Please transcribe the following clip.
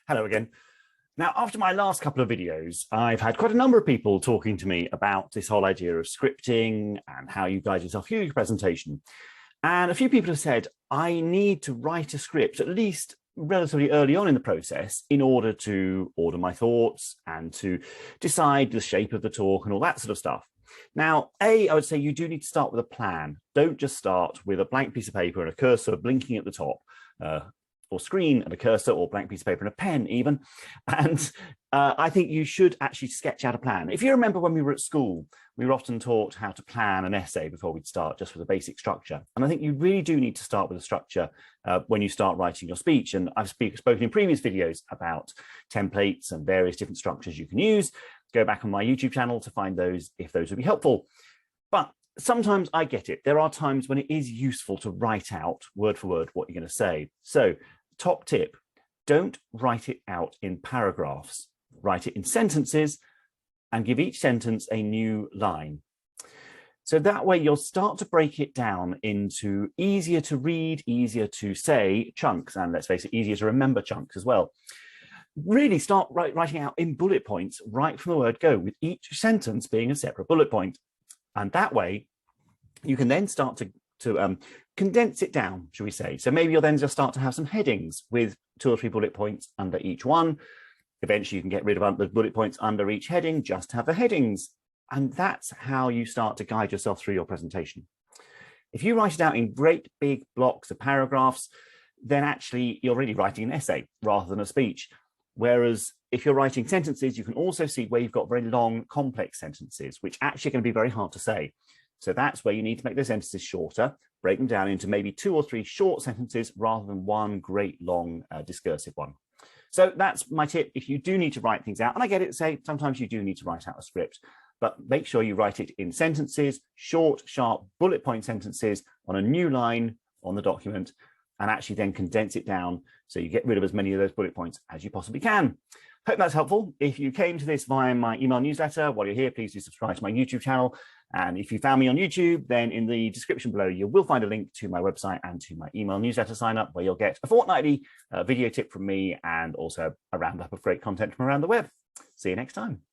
Hello again. Now, after my last couple of videos, I've had quite a number of people talking to me about this whole idea of scripting and how you guide yourself through your presentation. And a few people have said, I need to write a script at least relatively early on in the process in order to order my thoughts and to decide the shape of the talk and all that sort of stuff. Now, I would say you do need to start with a plan. Don't just start with a blank piece of paper and a cursor blinking at the top. Or screen and a cursor or blank piece of paper and a pen even. And I think you should actually sketch out a plan. If you remember when we were at school, we were often taught how to plan an essay before we'd start, just with a basic structure. And I think you really do need to start with a structure when you start writing your speech. And I've spoken in previous videos about templates and various different structures you can use. Go back on my YouTube channel to find those if those would be helpful. But sometimes I get it. There are times when it is useful to write out word for word what you're going to say. So top tip, don't write it out in paragraphs. Write it in sentences and give each sentence a new line. So that way you'll start to break it down into easier to read, easier to say chunks, and let's face it, easier to remember chunks as well. Really start writing out in bullet points right from the word go, with each sentence being a separate bullet point. And that way you can then start to condense it down, shall we say. So maybe you'll then just start to have some headings with 2 or 3 bullet points under each one. Eventually you can get rid of the bullet points under each heading, just have the headings. And that's how you start to guide yourself through your presentation. If you write it out in great big blocks of paragraphs, then actually you're really writing an essay rather than a speech. Whereas if you're writing sentences, you can also see where you've got very long, complex sentences, which actually are going to be very hard to say. So that's where you need to make those sentences shorter, break them down into maybe 2 or 3 short sentences rather than one great long discursive one. So that's my tip. If you do need to write things out, and I get it, say sometimes you do need to write out a script, but make sure you write it in sentences, short, sharp, bullet point sentences on a new line on the document, and actually then condense it down so you get rid of as many of those bullet points as you possibly can. Hope that's helpful. If you came to this via my email newsletter, while you're here, please do subscribe to my YouTube channel. And if you found me on YouTube, then in the description below, you will find a link to my website and to my email newsletter sign up, where you'll get a fortnightly video tip from me and also a roundup of great content from around the web. See you next time.